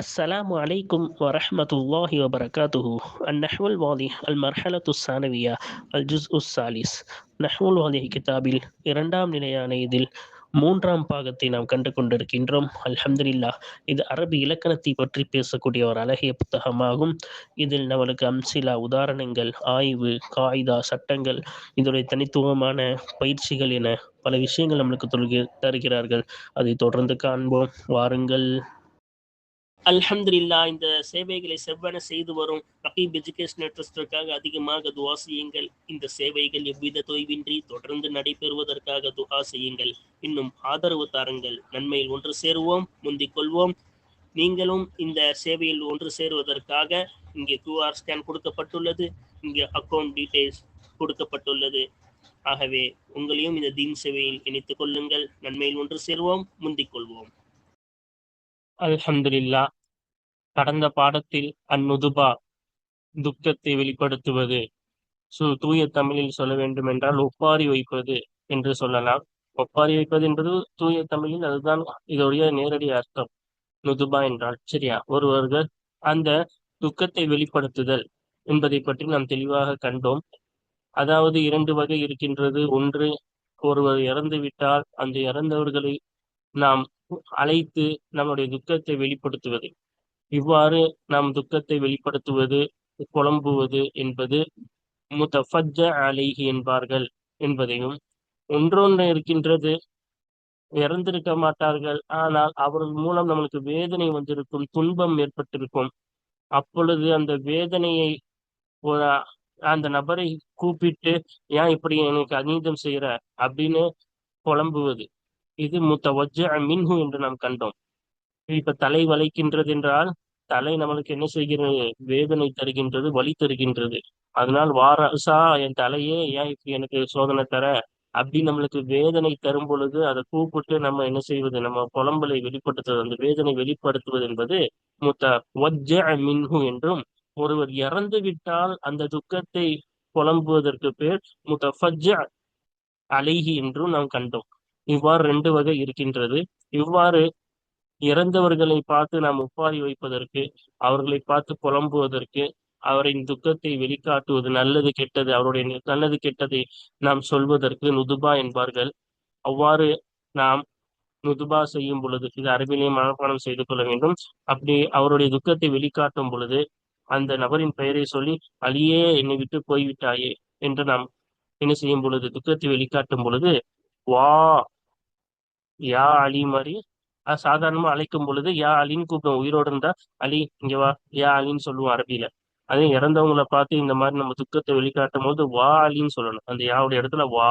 السلام عليكم ورحمة الله وبركاته. النحو الواضح المرحلة الثانوية الجزء الثالث. நஹ்வு الواضح கிதாபில் இரண்டாம் நிலையான இதில் மூன்றாம் பாகத்தை நாம் கண்டு கொண்டிருக்கின்றோம். அல்ஹம்துலில்லாஹ். இது அரபி இலக்கணத்தை பற்றி பேசக்கூடிய ஒரு அழகிய புத்தகமாகும். இதில் நம்மளுக்கு அம்சிலா உதாரணங்கள், ஆய்வு, காயிதா, சட்டங்கள், இதனுடைய தனித்துவமான பயிற்சிகள் என பல விஷயங்கள் நம்மளுக்கு தருகிறார்கள். அதை தொடர்ந்து காண்போம், வாருங்கள். அல்ஹம்துலில்லாஹ். இந்த சேவைகளை செவ்வன செய்து வரும் ரகீப் எஜுகேஷனல் ட்ரஸ்டிற்காக அதிகமாக துஆ செய்யுங்கள். இந்த சேவைகள் எவ்வித தொய்வின்றி தொடர்ந்து நடைபெறுவதற்காக துஆ செய்யுங்கள். இன்னும் ஆதரவு தாருங்கள். நன்மையில் ஒன்று சேருவோம், முந்திக் கொள்வோம். நீங்களும் இந்த சேவையில் ஒன்று சேருவதற்காக இங்கே QR ஸ்கேன் கொடுக்கப்பட்டுள்ளது, இங்கே அக்கௌண்ட் டீடைல்ஸ் கொடுக்கப்பட்டுள்ளது. ஆகவே உங்களையும் இந்த தீன் சேவையில் இணைத்துக் கொள்ளுங்கள். நன்மையில் ஒன்று சேருவோம், முந்திக் கொள்வோம். அல்ஹம்துலில்லாஹ். கடந்த பாடத்தில் அந்நுதுபா துக்கத்தை வெளிப்படுத்துவது, தூய தமிழில் சொல்ல வேண்டும் என்றால் ஒப்பாரி வைப்பது என்று சொல்லலாம். ஒப்பாரி வைப்பது என்பது தூய தமிழில் அதுதான் இதோடைய நேரடி அர்த்தம். நுதுபா என்றால் சரியா, ஒருவர்கள் அந்த துக்கத்தை வெளிப்படுத்துதல் என்பதை பற்றி நாம் தெளிவாக கண்டோம். அதாவது இரண்டு வகை இருக்கின்றது. ஒன்று, ஒருவர் இறந்து விட்டால் அந்த இறந்தவர்களை நாம் அழைத்து நம்முடைய துக்கத்தை வெளிப்படுத்துவது. இவ்வாறு நாம் துக்கத்தை வெளிப்படுத்துவது, புலம்புவது என்பது முத்தஃபஜ்ஜ அலைஹி என்பார்கள் என்பதையும், ஒன்றொன்று இருக்கின்றது, இறந்திருக்க மாட்டார்கள், ஆனால் அவர்கள் மூலம் நம்மளுக்கு வேதனை வந்திருக்கும், துன்பம் ஏற்பட்டிருக்கும். அப்பொழுது அந்த வேதனையை ஒரு அந்த நபரை கூப்பிட்டு, ஏன் இப்படி எனக்கு அநீதம் செய்யற அப்படின்னு புலம்புவது. இது முத்தவஜ்ஜ மின்ஹு என்று நாம் கண்டோம். இப்ப தலை வளைக்கின்றது என்றால் தலை நம்மளுக்கு என்ன செய்கிறது? வேதனை தருகின்றது, வலி தருகின்றது. அதனால் வாரசா, என் தலையே ஏன் இப்படி எனக்கு சோதனை தர அப்படி நம்மளுக்கு வேதனை தரும் பொழுது அதை கூப்பிட்டு நம்ம என்ன செய்வது? நம்ம புலம்பலை வெளிப்படுத்துவது, அந்த வேதனை வெளிப்படுத்துவது என்பது மின்ஹு என்றும், ஒருவர் இறந்து விட்டால் அந்த துக்கத்தை புலம்புவதற்கு பேர் முத்தஃபஜ்ஜ அலைஹி என்றும் நாம் கண்டோம். இவ்வாறு ரெண்டு வகை இருக்கின்றது. இவ்வாறு இறந்தவர்களை பார்த்து நாம் ஒப்பாரி வைப்பதற்கு, அவர்களை பார்த்து புலம்புவதற்கு, அவரின் துக்கத்தை வெளிக்காட்டுவது, நல்லது கெட்டது, அவருடைய நல்லது கெட்டதை நாம் சொல்வதற்கு நுதுபா என்பார்கள். அவ்வாறு நாம் நுதுபா செய்யும் பொழுது, இது அரபிலே மனப்பாடம் செய்து கொள்ள வேண்டும். அப்படி அவருடைய துக்கத்தை வெளிக்காட்டும் பொழுது அந்த நபரின் பெயரை சொல்லி, அலியே என்னை விட்டு போய்விட்டாயே என்று நாம் என்ன செய்யும் பொழுது, துக்கத்தை வெளிக்காட்டும் பொழுது, வா யா அலி மாதிரி சாதாரணமா அழைக்கும் பொழுது யா அலின்னு கூப்பிடுவோம். உயிரோடு இருந்தா அலி இங்க வா, யா அலின்னு சொல்லுவோம் அரபியில. அதே இறந்தவங்களை பார்த்து இந்த மாதிரி நம்ம துக்கத்தை வெளிக்காட்டும் போது வா அலின்னு சொல்லணும், அந்த யாவுடைய இடத்துல வா.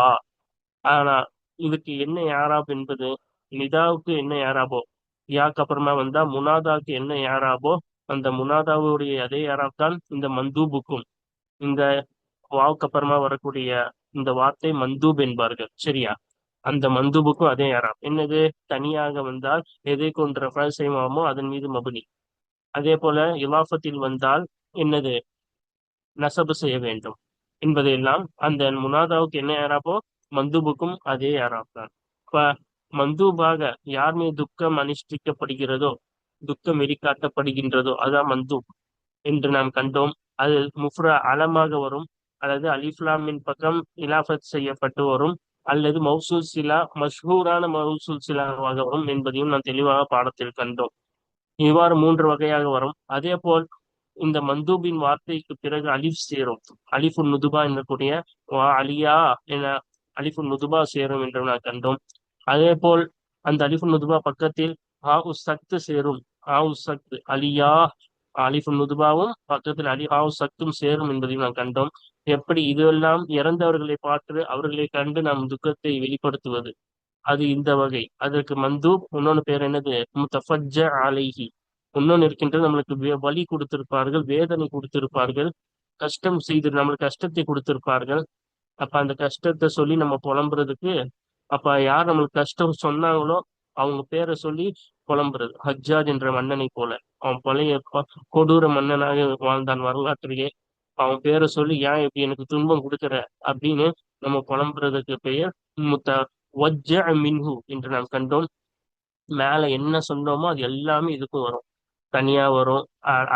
ஆனா இதுக்கு என்ன யாராப் என்பது, நிதாவுக்கு என்ன யாராபோ, யாக்கு அப்புறமா வந்தா முனாதாவுக்கு என்ன யாராபோ, அந்த முனாதாவுடைய அதே யாராப் தான் இந்த மந்தூபுக்கும். இந்த வாவுக்கு அப்புறமா வரக்கூடிய இந்த வார்த்தை மந்தூப் என்பார்கள் சரியா. அந்த மந்தூபுக்கும் அதே யாராம். என்னது? தனியாக வந்தால் எதை கொண்டு ரெஃபர் செய்வோமோ அதன் மீது மபுனி. அதே போல இலாஃபத்தில் வந்தால் என்னது? நசபு செய்ய வேண்டும் என்பதையெல்லாம் அந்த முனாதாவுக்கு என்ன யாராப்போ மந்தூபுக்கும் அதே யாராப் தான். இப்ப மந்தூபாக யார் மீது துக்கம் அனுஷ்டிக்கப்படுகிறதோ, துக்கம் வெளிக்காட்டப்படுகின்றதோ அதான் மந்தூப் என்று நாம் கண்டோம். அது முஃப்ரா அலமாக வரும், அல்லது அலிஃப்லாமின் பக்கம் இலாஃபத் செய்யப்பட்டு வரும், அல்லது மௌசூல் சிலா மஷ்ஹூரான மௌசூல் சிலாவாக வரும் என்பதையும் நாம் தெளிவாக பாடத்தில் கண்டோம். இவ்வாறு மூன்று வகையாக வரும். அதே போல் இந்த மந்தூபின் வார்த்தைக்கு பிறகு அலிஃப் சேரும். அலிஃபு நுதுபா என்னக்கூடிய வா அலியா என அலிஃபு நுதுபா சேரும் என்று நாம் கண்டோம். அதே போல் அந்த அலிஃபு நுதுபா பக்கத்தில் ஹா உஸ் சக்து சேரும். ஹா உஸ் சக்து அலியா, அலிஃபு நுதுபாவும் பக்கத்தில் அலி ஹா உஸ் சக்தும் சேரும் என்பதையும் நாம் கண்டோம். எப்படி இதெல்லாம் இறந்தவர்களை பார்த்து அவர்களை கண்டு நாம் துக்கத்தை வெளிப்படுத்துவது, அது இந்த வகை. அதற்கு மந்தூப். இன்னொன்னு பேர் என்னது? முத்தஃபஜ்ஜ அலைஹி. இன்னொன்னு இருக்கின்றது, நம்மளுக்கு வலி கொடுத்திருப்பார்கள், வேதனை கொடுத்திருப்பார்கள், கஷ்டம் செய்து நம்மளுக்கு கஷ்டத்தை கொடுத்திருப்பார்கள். அப்ப அந்த கஷ்டத்தை சொல்லி நம்ம புலம்புறதுக்கு, அப்ப யார் நம்மளுக்கு கஷ்டம் சொன்னாங்களோ அவங்க பேரை சொல்லி புலம்புறது. ஹஜ்ஜாஜ் என்ற மன்னனை போல, அவன் பழைய கொடூர மன்னனாக வாழ்ந்தான் வரலாற்றிலே. அவன் பேரை சொல்லி ஏன் இப்படி எனக்கு துன்பம் கொடுக்குற அப்படின்னு நம்ம புலம்புறதுக்கு பெயர் முத்தவஜ்ஜ மின்ஹு என்று நாம் கண்டோம். மேல என்ன சொன்னோமோ அது எல்லாமே இதுக்கும் வரும். தனியா வரும்,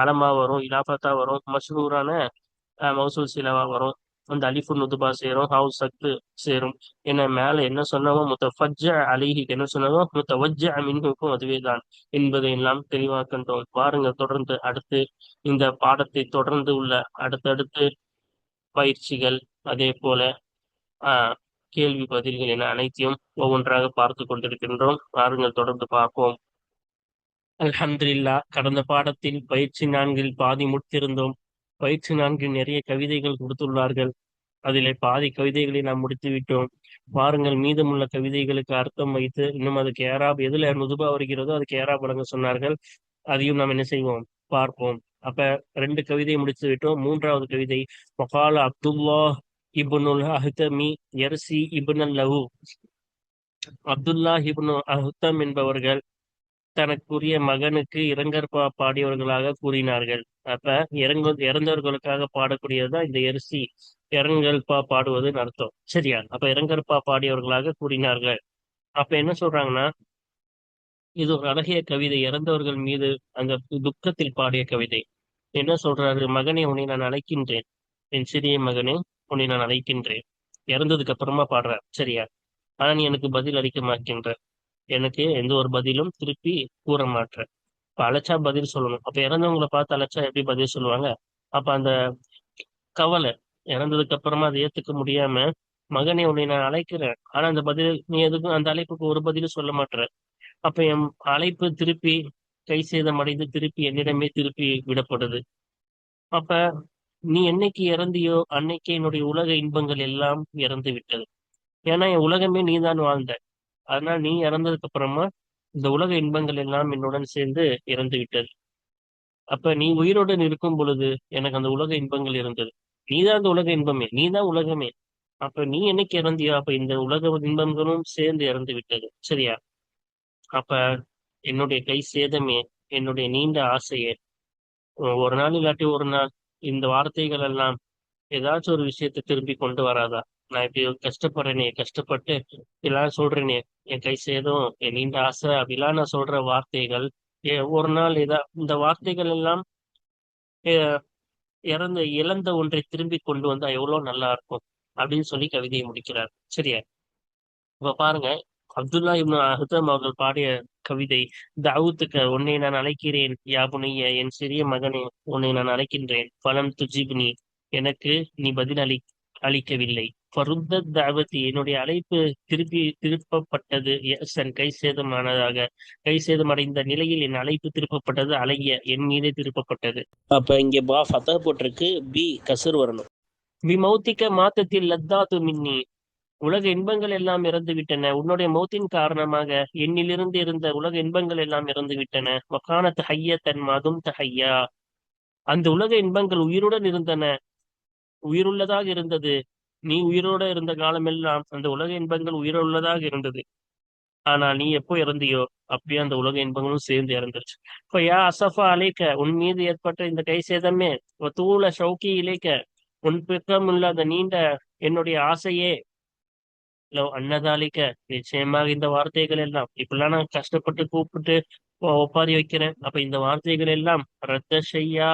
அலமா வரும், இலாஃபத்தா வரும், மஷ்ஹூரான மௌசூல் சிலவா வரும். அந்த அலிஃபு நுதுபா சேரும், ஹவு சத்து சேரும். என்ன மேல என்ன சொன்னவோ முத்தஃபஜ்ஜ அலிஹிக்கு என்ன சொன்னவோ முத்தவஜ்ஜ மின்ஹுக்கும் அதுவே தான் என்பதை எல்லாம் தெளிவாக்கின்றோம். பாருங்க, தொடர்ந்து அடுத்து இந்த பாடத்தை தொடர்ந்து உள்ள அடுத்தடுத்து பயிற்சிகள், அதே போல ஆஹ் கேள்வி பதில்கள் என அனைத்தையும் ஒவ்வொன்றாக பார்த்து கொண்டிருக்கின்றோம். பாருங்கள், தொடர்ந்து பார்ப்போம். அல்ஹம்துலில்லாஹ், கடந்த பாடத்தில் பயிற்சி நான்கில் பாதி முடித்திருந்தோம். பயிற்சி நான்கில் நிறைய கவிதைகள் கொடுத்துள்ளார்கள். அதிலே பாதி கவிதைகளை நாம் முடித்து விட்டோம். பாருங்கள், மீதமுள்ள கவிதைகளுக்கு அர்த்தம் வைத்து இன்னும் அதுக்கு ஏராப் எதுல நுதுபா வருகிறதோ அதுக்கு ஏராப் வழங்க சொன்னார்கள். அதையும் நாம் என்ன செய்வோம், பார்ப்போம். அப்ப ரெண்டு கவிதை முடித்து விட்டோம். மூன்றாவது கவிதை, வகால அப்துல்லா இப்னுல் அஹ்தமி யர்சி இப்னல் லஹு. அப்துல்லா இப்னு அஹ்தம் என்பவர்கள் தனக்குரிய மகனுக்கு இரங்கற்பா பாடியவர்களாக கூறினார்கள். அப்ப இறந்தவர்களுக்காக பாடக்கூடியதுதான் இந்த எரிசி, இரங்கற்பா பாடுவதுன்னு அர்த்தம். சரியா? அப்ப இரங்கற்பா பாடியவர்களாக கூறினார்கள். அப்ப என்ன சொல்றாங்கன்னா, இது ஒரு அழகிய கவிதை, இறந்தவர்கள் மீது அந்த துக்கத்தில் பாடிய கவிதை. என்ன சொல்றாரு? மகனே, உன்னை நான் அழைக்கின்றேன். என் சிறிய மகனே, உன்னை நான் அழைக்கின்றேன். இறந்ததுக்கு அப்புறமா பாடுற. சரியா? ஆனா நீ எனக்கு பதில் அளிக்க மாட்டேன்ற. எனக்கு எந்த ஒரு பதிலும் திருப்பி கூற மாட்ற. இப்ப அழைச்சா பதில் சொல்லணும். அப்ப இறந்தவங்களை பார்த்து அழைச்சா எப்படி பதில் சொல்லுவாங்க? அப்ப அந்த கவலை, இறந்ததுக்கு அப்புறமா அதை ஏத்துக்க முடியாம, மகனே உன்னை நான் அழைக்கிறேன், ஆனா அந்த பதில் நீ எதுக்கும் அந்த அழைப்புக்கு ஒரு பதிலும் சொல்ல மாட்ற. அப்ப என் அழைப்பு திருப்பி கை சேதம் அடைந்து திருப்பி என்னிடமே திருப்பி விடப்படுது. அப்ப நீ என்னைக்கு இறந்தியோ அன்னைக்கு என்னுடைய உலக இன்பங்கள் எல்லாம் இறந்து விட்டது. ஏன்னா என் உலகமே நீதான் வாழ்ந்த. அதனால நீ இறந்ததுக்கு அப்புறமா இந்த உலக இன்பங்கள் எல்லாம் என்னுடன் சேர்ந்து இறந்து விட்டது. அப்ப நீ உயிருடன் இருக்கும் பொழுது எனக்கு அந்த உலக இன்பங்கள் இருந்தது. நீதான் அந்த உலக இன்பமே, நீதான் உலகமே. அப்ப நீ என்னைக்கு இறந்தியோ அப்ப இந்த உலக இன்பங்களும் சேர்ந்து இறந்து விட்டது. சரியா? அப்ப என்னுடைய கை சேதமே, என்னுடைய நீண்ட ஆசையே, ஒரு நாள் இல்லாட்டி ஒரு நாள் இந்த வார்த்தைகள் எல்லாம் ஏதாச்சும் ஒரு விஷயத்தை திரும்பி கொண்டு வராதா? நான் இப்படி கஷ்டப்படுறேனே, கஷ்டப்பட்டு இதெல்லாம் சொல்றேனே, என் கை சேதம், என் நீண்ட ஆசை அப்படிலாம் நான் சொல்ற வார்த்தைகள் ஒரு நாள் இந்த வார்த்தைகள் எல்லாம் அஹ், இழந்த ஒன்றை திரும்பி கொண்டு வந்தா எவ்வளவு நல்லா இருக்கும் அப்படின்னு சொல்லி கவிதையை முடிக்கிறார். சரியா? இப்ப பாருங்க, அப்துல்லா இப்னு அஹ்தம் அவர்கள் பாடிய கவிதை, தாவூத்துக்கு உன்னை நான் அழைக்கிறேன் யா புனைய, என் சிறிய மகனே உன்னை நான் அழைக்கின்றேன். பலம் துஜிப்னி, எனக்கு நீ பதில் அளிக்கவில்லை. ஃபருத்த தாவத்தி, என்னுடைய அழைப்பு திருப்பப்பட்டது. யஸன், கை சேதமானதாக, கை சேதமடைந்த நிலையில் என் அழைப்பு திருப்பப்பட்டது. அலைய, என் மீதே திருப்பப்பட்டது. அப்ப இங்க பா ஃபதா போட்டிருக்கு, பி கசர் வரணும். பி மௌத்திக்க மாத்தத்தில் லத்தாத்து மின்னி, உலக இன்பங்கள் எல்லாம் இறந்து விட்டன. உன்னுடைய மௌத்தின் காரணமாக என்னிலிருந்து இருந்த உலக இன்பங்கள் எல்லாம் இறந்து விட்டன. வக்கானத் ஹய்ய தன் மதும் தஹையா, அந்த உலக இன்பங்கள் உயிருடன் இருந்தன, உயிருள்ளதாக இருந்தது. நீ உயிரோட இருந்த காலமெல்லாம் அந்த உலக இன்பங்கள் உயிருள்ளதாக இருந்தது. ஆனா நீ எப்போ இறந்தியோ அப்பயே அந்த உலக இன்பங்களும் சேர்ந்து இறந்துருச்சு. இப்ப யா அசஃபா அலைக்க, உன் மீது ஏற்பட்ட இந்த கை சேதமே, தூள ஷவுக்கி இலைக்க, உன் பக்கம் உள்ள அந்த நீண்ட என்னுடைய ஆசையே, அன்னதாலிக்க, நிச்சயமாக இந்த வார்த்தைகள் எல்லாம் இப்பெல்லாம் நான் கஷ்டப்பட்டு கூப்பிட்டு ஒப்பாரி வைக்கிறேன். அப்ப இந்த வார்த்தைகள் எல்லாம் ரத்த செய்யா,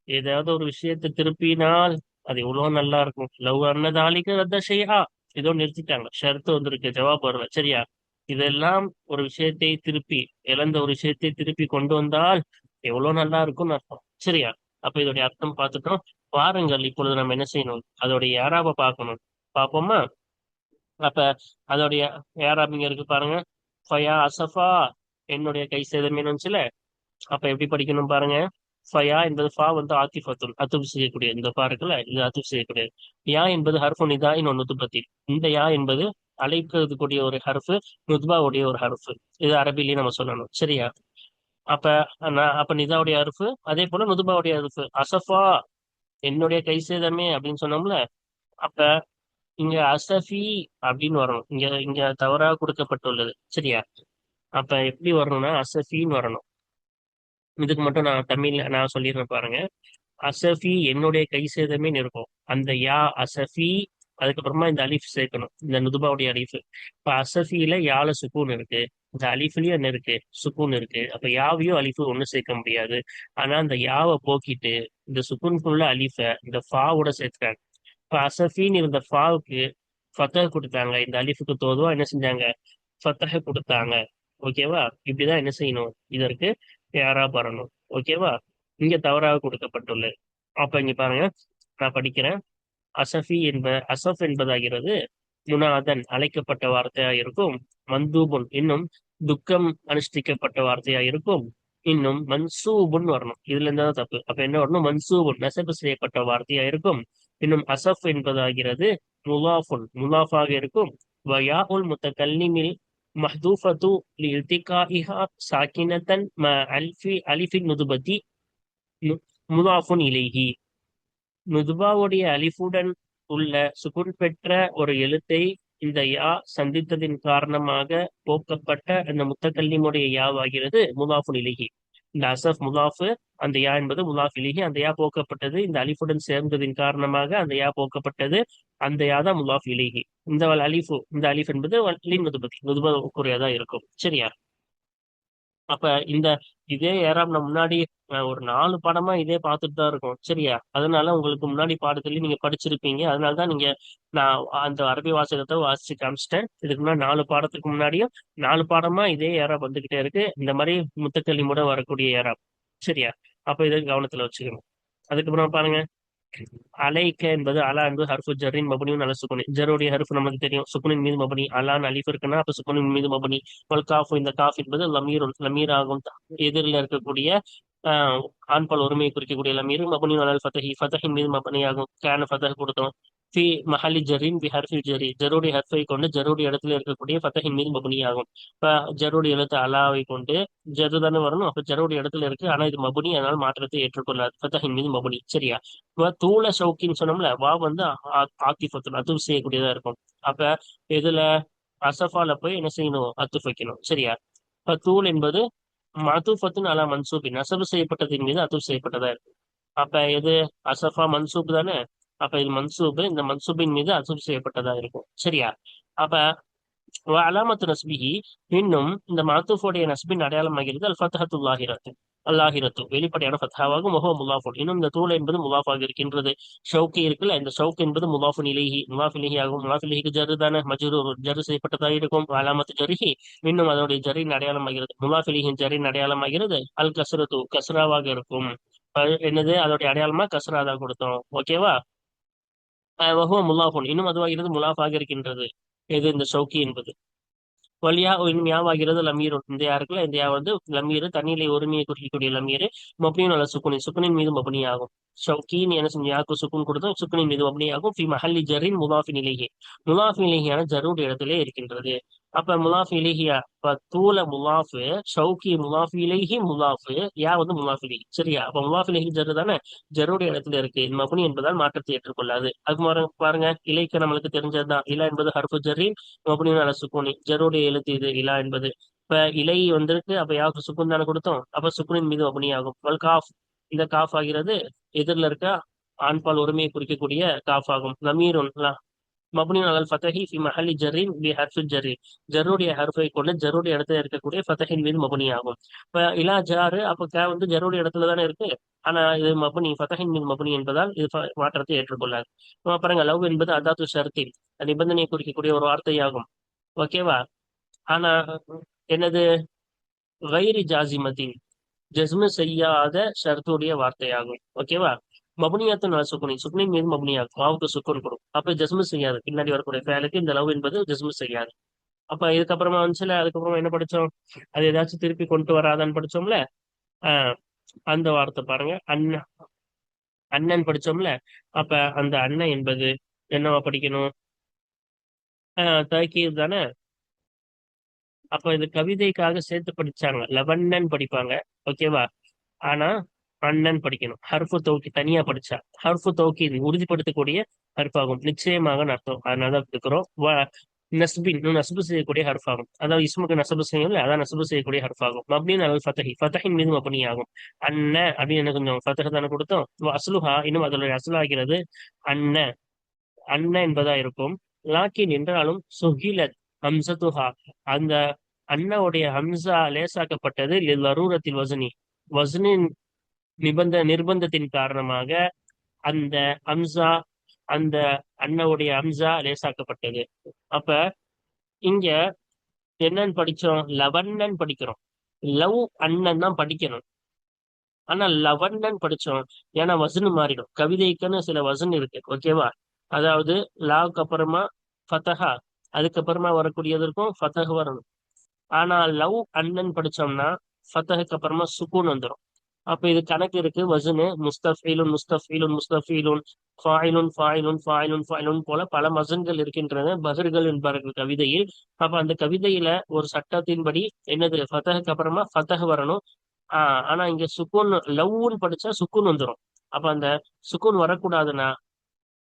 ஏதாவது ஒரு விஷயத்தை திருப்பினால் அது எவ்வளவு நல்லா இருக்கும். லவ் அன்னதாலிக்க ரத்த செய்யா, இதோ நிறுத்திட்டாங்க, ஷர்த்து வந்திருக்கு, ஜவாப் வரல. சரியா? இதெல்லாம் ஒரு விஷயத்தை திருப்பி, இழந்த ஒரு விஷயத்தை திருப்பி கொண்டு வந்தால் எவ்வளவு நல்லா இருக்கும்னு அர்த்தம். சரியா? அப்ப இதோடைய அர்த்தம் பார்த்துட்டோம். பாருங்கள், இப்பொழுது நம்ம என்ன செய்யணும், அதோடைய யாராவ பார்க்கணும். பார்ப்போமா? அப்ப அதோடைய ஏராபிங்க இருக்கு பாருங்க. ஃபயா அசஃபா, என்னுடைய கை சேதமேனுச்சுல. அப்ப எப்படி படிக்கணும் பாருங்க. ஃபயா என்பது ஃபா வந்து ஆத்திஃபத்துல், அத்துப் செய்யக்கூடிய இந்த ஃபா இருக்குல்ல, இது அத்துப் செய்யக்கூடியது. யா என்பது ஹர்ஃபு நிதா இன்னொன்று நுதுபத்தில். இந்த யா என்பது அழைக்கக்கூடிய ஒரு ஹர்ஃபு, நுத்பாவுடைய ஒரு ஹர்ஃபு. இது அரபிலேயே நம்ம சொல்லணும். சரியா? அப்ப அப்ப நிதாவுடைய ஹர்ஃபு, அதே போல நுதுபாவுடைய ஹர்ஃபு. அசஃபா, என்னுடைய கை சேதமே அப்படின்னு சொன்னோம்ல. அப்ப இங்க அசஃபி அப்படின்னு வரணும். இங்க இங்க தவறாக கொடுக்கப்பட்டுள்ளது. சரியா? அப்ப எப்படி வரணும்னா அசஃபின்னு வரணும். இதுக்கு மட்டும் நான் தமிழ்ல நான் சொல்லிடுறேன் பாருங்க. அசஃபி, என்னுடைய கை சேதமே இருக்கும். அந்த யா அசஃபி, அதுக்கப்புறமா இந்த அலிஃப் சேர்க்கணும், இந்த நுதுபாவுடைய அலிஃப். இப்ப அசஃபியில யால சுக்கூன் இருக்கு, இந்த அலிஃப்லயும் என்ன இருக்கு, சுக்கூன் இருக்கு. அப்ப யாவையும் அலிஃபு ஒண்ணு சேர்க்க முடியாது. ஆனா அந்த யாவை போக்கிட்டு இந்த சுக்கூனுக்குள்ள அலிஃப இந்த ஃபாவோட சேர்த்துட்டாங்க. இப்ப அசஃபின்னு இருந்த ஃபாவுக்கு ஃபத்தஹ் கொடுத்தாங்க. இந்த அலிஃபுக்கு தோதுவா என்ன செஞ்சாங்க, ஃபத்தஹ் கொடுத்தாங்க. ஓகேவா? இப்படிதான் என்ன செய்யணும், இதற்கு யாரா வரணும். ஓகேவா? இங்க தவறாக கொடுக்கப்பட்டுள்ளது. அப்ப இங்க பாருங்க, நான் படிக்கிறேன். அசஃப் என்பதாகிறது முனாதன் அழைக்கப்பட்ட வார்த்தையா இருக்கும். மந்தூபுன் இன்னும் துக்கம் அனுஷ்டிக்கப்பட்ட வார்த்தையா இருக்கும். இன்னும் மன்சூபுன் வரணும். இதுல இருந்தா தப்பு. அப்ப என்ன வரணும், மன்சூபுன் நசபு செய்யப்பட்ட வார்த்தையா இருக்கும். இன்னும் அசஃப் என்பதாகிறது முலாஃபுன் முலாஃபாக இருக்கும். வயா உல் முத்தகல்லிமில் மஹ்தூஃபத்து லில்திகாஇஹா சாக்கினத்தன் அலிஃபின் நுதுபதி முலாஃபுன் இலைஹி. நுதுபாவுடைய அலிஃபுடன் உள்ள சுகுன் பெற்ற ஒரு எழுத்தை இந்த யா சந்தித்ததின் காரணமாக போக்கப்பட்ட அந்த முத்தக்கல்லிமுடைய யாவாகிறது முலாஃபுன் இலைஹி. இந்த அசஃப் முலாஃபு, அந்த யா என்பது முலாஃப் இலைஹி. அந்த யா போக்கப்பட்டது இந்த அலிஃபுடன் சேர்ந்ததின் காரணமாக அந்த யா போக்கப்பட்டது. அந்த யா தான் முலாஃப் இலைஹி. இந்த அலிஃபு, இந்த அலிஃப் என்பது நுதுபதி நுதுபக்குரியதா இருக்கும். சரியா? அப்ப இந்த இதே ஏறாம் நம்ம முன்னாடி ஒரு 4 பாடமா இதே பார்த்துட்டு தான் இருக்கோம். சரியா? அதனால உங்களுக்கு முன்னாடி பாடத்துல நீங்க படிச்சிருப்பீங்க. அதனாலதான் நீங்க நான் அந்த அரபி வாசகத்தை வாசிச்சு காமிச்சிட்டேன். இதுக்கு முன்னாடி 4 பாடத்துக்கு முன்னாடியும் 4 பாடமா இதே ஏறாம் வந்துகிட்டே இருக்கு. இந்த மாதிரி முத்தக்கல்லிமோட வரக்கூடிய ஏறாம். சரியா? அப்ப இதை கவனத்துல வச்சுக்கணும். அதுக்கப்புறம் பாருங்க, அலைக்க என்பது அலா என்பது ஹர்ஃபு ஜர்ரின் மபனியும் நல்ல சுக்குனி. ஜருடைய ஹர்ஃபு நமக்கு தெரியும், சுக்குனின் மீது மபனி. அலான் அலிஃப் இருக்குன்னா அப்ப சுக்குனின் மீது மபனி. வல் காஃபு, இந்த காஃப் என்பது லமீர் ஆகும். எதிரில் இருக்கக்கூடிய ஆண்பால் ஒருமையை குறிக்கக்கூடிய லமீர். மபனி அலல் ஃபதஹி, ஃபதஹின் மீது மபனி ஆகும். கேன ஃபதஹ் கொடுத்தோம். ஃபி மஹலி ஜரின் பி ஹர்ஃபி ஜரி, ஜருடைய ஹர்ஃபை கொண்டு ஜருடைய இடத்துல இருக்கக்கூடிய ஃபதஹின் மீது மபனி ஆகும். இப்ப ஜருடைய எழுத்து அலாவை கொண்டு ஜரு தானே வரணும். அப்ப ஜருடைய இடத்துல இருக்கு, ஆனா இது மபுனி, அதனால மாற்றத்தை ஏற்றுக்கொள்ளாது. ஃபதஹின் மீது மபுனி. சரியா? தூள ஷவுக்கின்னு சொன்னோம்ல, வா வந்து ஆத்திஃபத்துல் அதுவும் செய்யக்கூடியதா இருக்கும். அப்ப இதுல அசஃபால போய் என்ன செய்யணும், அத்துஃப் வைக்கணும். சரியா? இப்ப தூள் என்பது மதுஃபத்துன் அலா மன்சூபின், நசபு செய்யப்பட்டதின் மீது அத்துஃப் செய்யப்பட்டதா இருக்கு. அப்ப இது அசஃபா மன்சூப் தானே. அப்ப இது மன்சூப், இந்த மன்சூபின் மீது அத்துஃப் செய்யப்பட்டதா இருக்கும். சரியா? அப்ப அலாமத்து நஸ்பிஹி, இன்னும் இந்த மாத்தூஃபோடைய நஸ்பின் அடையாளமாகிறது அல் ஃபத்ஹத்துல்லாஹிரத்து, அல்லாஹிரத்து வெளிப்படையான ஃபத்ஹாவாகும். முஹோ முலாஃபுன், இன்னும் இந்த தூள் என்பது முலாஃபாக இருக்கின்றது. ஷவுக்கி இருக்குல்ல, இந்த ஷவுக் என்பது முலாஃபுன் இலைஹி, முலாஃப் இலைஹி ஆகும். முலாஃப் இலைஹிக்கு ஜரு தானே, மஜ்ரூர் ஜரு செய்யப்பட்டதாக இருக்கும். அலாமத்து ஜரிஹி, இன்னும் அதனுடைய ஜரின் அடையாளமாகிறது. முலாஃப் இலைஹின் ஜரின் அடையாளமாகிறது அல் கஸ்ரத்து, கஸ்ராவாக இருக்கும். என்னது அதோடைய அடையாளமா கஸ்ரா தான் கொடுத்தோம். ஓகேவா? வஹுவ முலாஃபுன், இன்னும் அதுவாகிறது முலாஃபாக இருக்கின்றது. இது இந்த ஷவுக்கி என்பது. வலியா இன்னும் யாவாகிறது லமீரும், இந்த யாருக்குல இந்த யா வந்து லமீரு, தண்ணியிலே ஒருமையை குறிக்கக்கூடிய லமீரு. மப்னியும் நல்ல சுக்குனி, சுக்குனின் மீது மப்னி ஆகும். ஷவுக்கீன் என்ன செஞ்சு யாருக்கு சுக்குன் கொடுத்தோம், சுக்குனின் மீது மப்னி ஆகும். ஃபி மஹல்லி ஜரின் முலாஃபின் இலைஹி, முலாஃபின் இலைஹியான ஜருடைய இடத்திலே இருக்கின்றது. அப்ப முலாஃப் இலைஹியா, இப்ப தூல முலாஃபு, ஷவுக்கி முலாஃப் இலைஹி முலாஃபு, யா வந்து முலாஃப் இலைஹி. சரியா? அப்ப முலாஃப் இலைஹி ஜரு தானே, ஜருடைய இடத்துல இருக்கு. இது மப்னி என்பதால் மாற்றத்தை ஏற்றுக்கொள்ளாது. அது பாருங்க, இலைக்கு நம்மளுக்கு தெரிஞ்சதுதான். இலா என்பது ஹர்ஃபு ஜர்ரின் மபனியும் அல சுக்குனி, ஜருடைய எழுத்து இது இலா என்பது. இப்ப இலை வந்திருக்கு, அப்ப யாருக்கு சுக்குன் தானே கொடுத்தோம். அப்ப சுக்குனின் மீது மபனி ஆகும். வல் காஃப், இந்த காஃப் ஆகிறது எதிரில் இருக்க ஆண்பால் ஒருமையை குறிக்கக்கூடிய காஃப் ஆகும். லமீருன் மபனியும் அலல் ஃபதஹி ஃபி மஹல்லி ஜர்ரின் பி ஹர்ஃபில் ஜர்ரி, ஜருடைய ஹர்ஃபை கொண்டு ஜருடைய இடத்துல இருக்கக்கூடிய ஃபதஹின் மீது மபனி ஆகும். இப்ப இலா ஜாரு, அப்ப கே வந்து ஜருடைய இடத்துல தானே இருக்கு. ஆனா இது மபனி, ஃபதஹின் மீது மபனி என்பதால் இது மாற்றத்தை ஏற்றுக்கொள்ளாது. பாருங்க, லவ் என்பது அதாத்து ஷர்த்தி, நிபந்தனையை குறிக்கக்கூடிய ஒரு வார்த்தையாகும். ஓகேவா? ஆனா என்னது, வைரி ஜாசிமத்தின் ஜஸ்மு செய்யாத ஷர்த்துடைய வார்த்தையாகும். ஓகேவா? மபுனியாத்து நல்ல சுக்குனி, சுக்குனின் மீது மபுனியாகும். வாவுக்கு சுக்குன் கொடுக்கும். அப்ப ஜஸ்மு செய்யாது, பின்னாடி வரக்கூடிய ஃபேலுக்கு இந்த லவ் என்பது ஜஸ்மு செய்யாது. அப்ப இதுக்கப்புறமா வந்துச்சுல, அதுக்கப்புறமா என்ன படிச்சோம், அது ஏதாச்சும் திருப்பி கொண்டு வராதான்னு படிச்சோம்ல. ஆஹ் அந்த வார்த்தை பாருங்க, அண்ணன், அண்ணன் படிச்சோம்ல. அப்ப அந்த அண்ணன் என்பது என்னவா படிக்கணும், தக்கீர் தானே. அப்ப இது கவிதைக்காக சேர்த்து படிச்சாங்க, லவண்ணன் படிப்பாங்க. ஓகேவா? ஆனா அண்ணன் படிக்கணும். ஹர்ஃபு தௌக்கி தனியா படிச்சா, ஹர்ஃபு தௌக்கி உறுதிப்படுத்தக்கூடிய ஹர்ஃபாகும், நிச்சயமாக அர்த்தம். அதனால இருக்கிறோம். நஸ்பின் நசபு செய்யக்கூடிய ஹர்ஃபாகும், அதாவது இஸ்முக்கு நசபு செய்யும்ல, அதான் நசபு செய்யக்கூடிய ஹர்ஃபாகும். மப்னின் அல் ஃபதஹி, ஃபதஹின் மீது மப்னி ஆகும். அண்ண அப்படின்னு கொஞ்சம் ஃபதஹ் தானே கொடுத்தோம். அஸ்லுஹா, இன்னும் அதோட அஸ்லாகிறது அண்ண, அண்ண என்பதா இருக்கும். லாக்கின் என்றாலும் சுஹிலத் ஹம்சத்துஹா, அந்த அண்ணாவுடைய ஹம்சா லேசாக்கப்பட்டது லரூரத்தில் வசனி, வசனின் நிர்பந்தத்தின் காரணமாக அந்த ஹம்சா, அந்த அண்ணாவுடைய ஹம்சா லேசாக்கப்பட்டது. அப்ப இங்க என்னன்னு படிச்சோம்? லவண்ணன் படிக்கிறோம். லவ் அண்ணன் தான் படிக்கணும். ஆனா லவண்ணன் படிச்சோம். ஏன்னா வசனு மாறிடும். கவிதைக்குன்னு சில வசன் இருக்கு. ஓகேவா? அதாவது லாவுக்கு அப்புறமா ஃபதஹா, அதுக்கப்புறமா வரக்கூடியதற்கும் ஃபதஹ் வரணும். ஆனா லவ் அண்ணன் படிச்சோம்னா ஃபத்தஹுக்கு அப்புறமா சுக்கூன் வந்துடும். அப்ப இது கணக்கு இருக்கு. வசனு முஸ்தஃபீலுன் முஸ்தஃபீலுன் முஸ்தஃபீலுன், ஃபாயிலுன் ஃபாயிலுன் ஃபாயிலுன் ஃபாயிலுன் போல பல மசன்கள் இருக்கின்றன பஹர்கள் என்பார்கள் கவிதையில். அப்ப அந்த கவிதையில ஒரு சட்டத்தின்படி என்னது, ஃபத்தஹுக்கு அப்புறமா ஃபத்தஹ் வரணும். ஆனா இங்க சுக்கூன், லவ்வுன்னு படிச்சா சுக்கூன் வந்துடும். அப்ப அந்த சுக்கூன் வரக்கூடாதுன்னா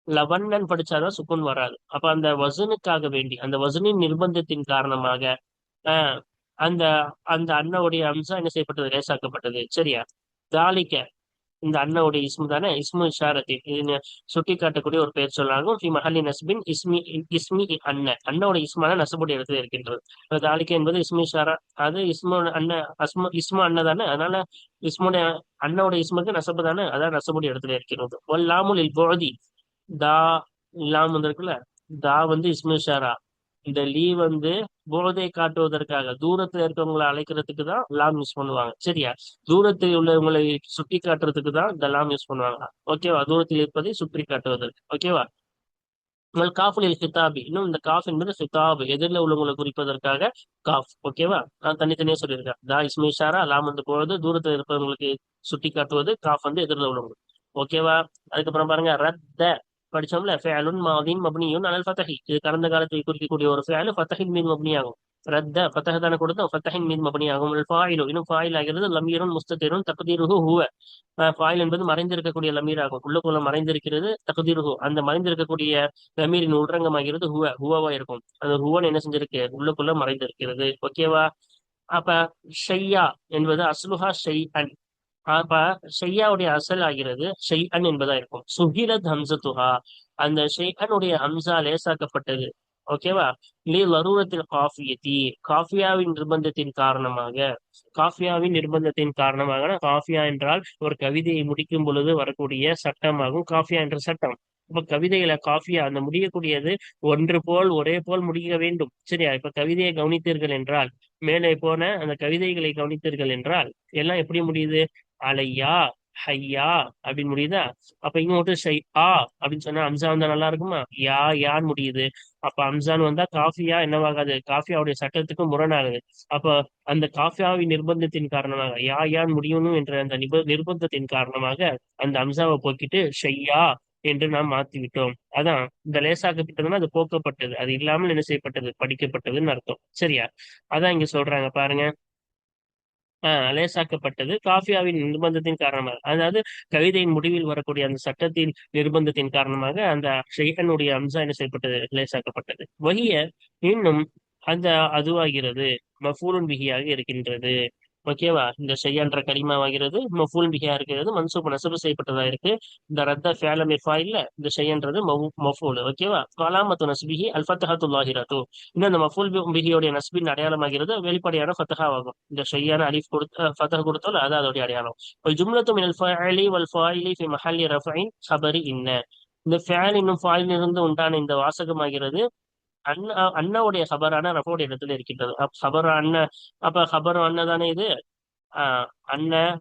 லவண்ணன் படிச்சாதான் சுக்கூன் வராது. அப்ப அந்த வசனுக்காக வேண்டி, அந்த வசனின் நிர்பந்தத்தின் காரணமாக ஆஹ் அந்த அந்த அண்ணனுடைய அம்சம் என்ன செய்யப்பட்டது? லேசாக்கப்பட்டது. சரியா? தாலிக்க, இந்த அண்ணனுடைய இஸ்மு தானே, இஸ்மு இஷாரத்தின், இது சுட்டி காட்டக்கூடிய ஒரு பெயர் சொல்லாகும். ஃபி மஹல்லி நஸ்பின் இஸ்மி, இஸ்மி அண்ணன், அண்ணனுடைய இஸ்மான நசபுடைய இடத்துல இருக்கின்றது. தாலிக்க என்பது இஸ்மு இஷாரா, அது இஸ்மு அண்ணன், இஸ்மு அண்ணன் தானே, அதனால இஸ்முடைய அண்ணனுடைய இஸ்முக்கு நசபு தானே, அதான் நசபுடைய இடத்துல இருக்கிறது. வல்லாமுல் இல் புஅதி, தா லாம் இருக்குல்ல, தா இஸ்மு இஷாரா, இந்த லீ போதை காட்டுவதற்காக தூரத்துல இருக்கவங்களை அழைக்கிறதுக்கு தான் லாம் யூஸ் பண்ணுவாங்க. சரியா? தூரத்தில் உள்ளவங்களை சுட்டி காட்டுறதுக்கு தான் இந்த லாம் யூஸ் பண்ணுவாங்க. ஓகேவா? தூரத்தில் இருப்பதை சுற்றி காட்டுவதற்கு. ஓகேவா? உங்கள் காஃபுலில் ஹிதாபி, இன்னும் இந்த காஃப் என்பது ஹிதாப், எதிரில் உள்ளவங்களை குறிப்பதற்காக காஃப். ஓகேவா? நான் தனித்தனியா சொல்லியிருக்கேன். தா இஸ்மி இஷாரா, லாம் போறது தூரத்தில் இருப்பவங்களுக்கு சுட்டி காட்டுவது, காஃப் எதிரில் உள்ளவங்க. ஓகேவா? அதுக்கப்புறம் பாருங்க, ரத்த படிச்சோம்ல, ஃபேலுன் மாதின் மப்னியுன் அலல் ஃபதஹி, இது கடந்த காலத்தில் குறிக்கக்கூடிய ஒரு ஃபேலு ஃபதஹின் மீது மப்னி ஆகும். ரத்த ஃபதஹ் தானே கொடுத்தோம், ஃபதஹின் மீது மப்னி ஆகும். ஃபாயிலு, இன்னும் ஃபாயில் ஆகிறது லமீருன் முஸ்ததிருன் தக்தீருஹு ஹுவ, ஃபாயில் என்பது மறைந்திருக்கக்கூடிய லமீர் ஆகும். உள்ளுக்குள்ள மறைந்திருக்கிறது தக்தீருஹு, அந்த மறைந்திருக்கக்கூடிய லமீரின் உள்ரங்கமாகிறது ஹுவ, ஹுவவா இருக்கும். அந்த ஹுவன் என்ன செஞ்சிருக்கு? உள்ளுக்குள்ள மறைந்திருக்கிறது. ஓகேவா? அப்ப ஷையா என்பது அஸ்லுஹா ஷைஅன், அப்ப ஷையாவுடைய அசல் ஆகிறது ஷைஅன் என்பதா இருக்கும். சுஹிலத் ஹம்சத்துஹா, அந்த ஷைஅனுடைய ஹம்சா லேசாக்கப்பட்டது. ஓகேவா? லி லரூரத்தில் காஃபியத்தி, காஃபியாவின் நிர்பந்தத்தின் காரணமாக, காஃபியாவின் நிர்பந்தத்தின் காரணமாக, காஃபியா என்றால் ஒரு கவிதையை முடிக்கும் பொழுது வரக்கூடிய சட்டமாகும் காஃபியா என்ற சட்டம். இப்ப கவிதையில காஃபியா அந்த முடியக்கூடியது ஒன்று போல் ஒரே போல் முடிக்க வேண்டும். சரியா? இப்ப கவிதையை கவனித்தீர்கள் என்றால், மேலே போன அந்த கவிதைகளை கவனித்தீர்கள் என்றால் எல்லாம் எப்படி முடியுது? அலையா, ஹையா அப்படின்னு முடியுதா? அப்ப இங்க மட்டும் ஷை ஆ அப்படின்னு சொன்னா அம்சா வந்தா நல்லா இருக்குமா? யா யான்னு முடியுது. அப்ப அம்சான் வந்தா காஃபியா என்னவாகாது? காஃபியாவுடைய சட்டத்துக்கு முரணாகுது. அப்ப அந்த காஃபியாவின் நிர்பந்தத்தின் காரணமாக யா யான் முடியணும் என்ற அந்த நிர்பந்தத்தின் காரணமாக அந்த அம்சாவை போக்கிட்டு ஷையா என்று நாம் மாத்தி விட்டோம். அதான் இந்த லேசாக்கப்பட்டதுன்னா அது போக்கப்பட்டது, அது இல்லாமல் என்ன செய்யப்பட்டது? படிக்கப்பட்டதுன்னு அர்த்தம். சரியா? அதான் இங்க சொல்றாங்க பாருங்க. லேசாக்கப்பட்டது காஃபியாவின் நிர்பந்தத்தின் காரணமாக, அதாவது கவிதையின் முடிவில் வரக்கூடிய அந்த சட்டத்தின் நிர்பந்தத்தின் காரணமாக அந்த ஷைஹனுடைய அம்சா என்ன செய்யப்பட்டது? லேசாக்கப்பட்டது. வகிய இன்னும் அந்த அதுவாகிறது மஃபூலுன் பிஹியாக இருக்கின்றது. ஓகேவா? இந்த ஷையன்ற கலிமாவாகிறது மஃபூலுன் பிஹியா இருக்கிறது, மன்சூப் நசபு செய்யப்பட்டதா இருக்கு. இந்த ரத்த ஃபேல மிஃபா இல்ல, இந்த ஷையன்றது மஃபூல். ஓகேவா? கலாமத்து நஸ்பிஹி அல் ஃபத்ஹத்து லாஹிரத்து, இன்னும் இந்த மஃபூல் பிஹியோடைய நஸ்பின் அடையாளமாகிறது வெளிப்படையான ஃபத்ஹாவாகும். இந்த ஷையான அலிஃப் கொடுத்து ஃபத்ஹ் கொடுத்தாலும் அது அதோடைய அடையாளம். ஒரு ஜும்லத்து மினல் ஃபஅலி வல் ஃபாயிலி ஃபி மஹல்லி ரஃபஇன் ஹபரி இன்ன, இந்த ஃபேல் இன்னும் ஃபாயில் இருந்து உண்டான இந்த வாசகமாகிறது அண்ணாவுடைய ஹபரான ரஃபோடைய இடத்துல இருக்கின்றது. ஹபர் அண்ணன், அப்ப ஹபர் அண்ணன் தானே இது. அண்ணன்,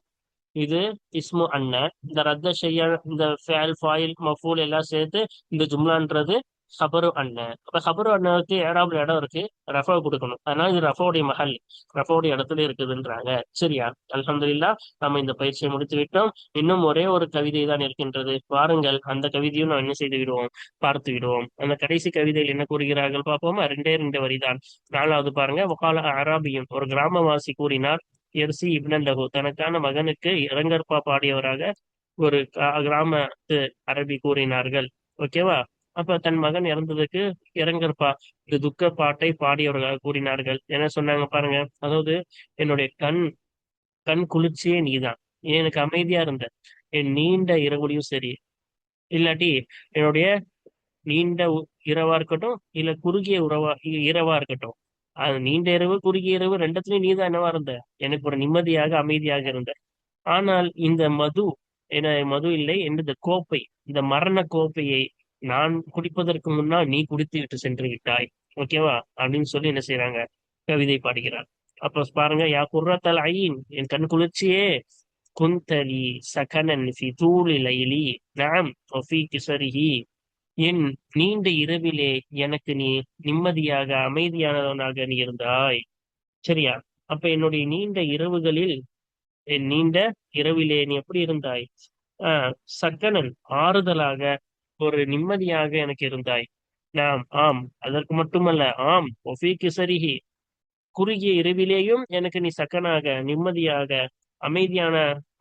இது இஸ்மு அண்ணன், இந்த ரத்த செய்ய இந்த ஃபேல் ஃபாயில் மஃபூல் எல்லாம் சேர்த்து இந்த ஜும்லான்றது ஹபரு அண்ணன். அப்ப ஹபரு அண்ணனுக்கு ஏழாவது இடம் இருக்கு, ரஃபா கொடுக்கணும். அதனால இது ரஃபோடைய மஹல், ரஃபோடைய இடத்துல இருக்குதுன்றாங்க. சரியா? அல்ஹம்துலில்லாஹ், நம்ம இந்த பயிற்சியை முடித்து விட்டோம். இன்னும் ஒரே ஒரு கவிதை தான் இருக்கின்றது. வாருங்கள், அந்த கவிதையும் நாம் என்ன செய்து விடுவோம்? பார்த்து விடுவோம். அந்த கடைசி கவிதையில் என்ன கூறுகிறார்கள் பார்ப்போமா? ரெண்டே ரெண்டு வரிதான். நாலாவது பாருங்க. வகால அராபியும், ஒரு கிராமவாசி கூறினார், எர்சி இப்னன் லஹு, தனக்கான மகனுக்கு இரங்கற்பா பாடியவராக ஒரு கிராமத்து அரபி கூறினார்கள். ஓகேவா? அப்ப தன் மகன் இறந்ததுக்கு இரங்கற்பா, இது துக்க பாட்டை பாடியவர்களாக கூறினார்கள். என்ன சொன்னாங்க பாருங்க. அதாவது என்னுடைய கண் கண் குளிர்ச்சியே நீதான், எனக்கு அமைதியா இருந்த என் நீண்ட இரவுலையும் சரி, இல்லாட்டி என்னுடைய நீண்ட இரவா இருக்கட்டும், இல்ல குறுகிய இரவா இருக்கட்டும், அது நீண்ட இரவு குறுகிய இரவு ரெண்டத்துலயும் நீதான் என்னவா இருந்த? எனக்கு ஒரு நிம்மதியாக அமைதியாக இருந்த. ஆனால் இந்த மது, என மது இல்லை இந்த கோப்பை, இந்த மரண கோப்பையை நான் குடிப்பதற்கு முன்னால் நீ குடித்து விட்டு சென்று விட்டாய். ஓகேவா? அப்படின்னு சொல்லி என்ன செய்றாங்க, கவிதை பாடுகிறார். அப்ப பாருங்க, யா குர்ரத்தல் ஐன், என் கண் குளிர்ச்சியே, குந்தலி சகனன் ஃபி தூளி லைலி, நாம் ஃபி கிசரிஹி, என் நீண்ட இரவிலே எனக்கு நீ நிம்மதியாக அமைதியானவனாக நீ இருந்தாய். சரியா? அப்ப என்னுடைய நீண்ட இரவுகளில், என் நீண்ட இரவிலே நீ எப்படி இருந்தாய்? சக்கனன், ஆறுதலாக, ஒரு நிம்மதியாக எனக்கு இருந்தாய். நாம், ஆம், அதற்கு மட்டுமல்ல, ஆம் ஒஃபி கிசரிஹி, குறுகிய இரவிலேயும் எனக்கு நீ சக்கனாக, நிம்மதியாக, அமைதியான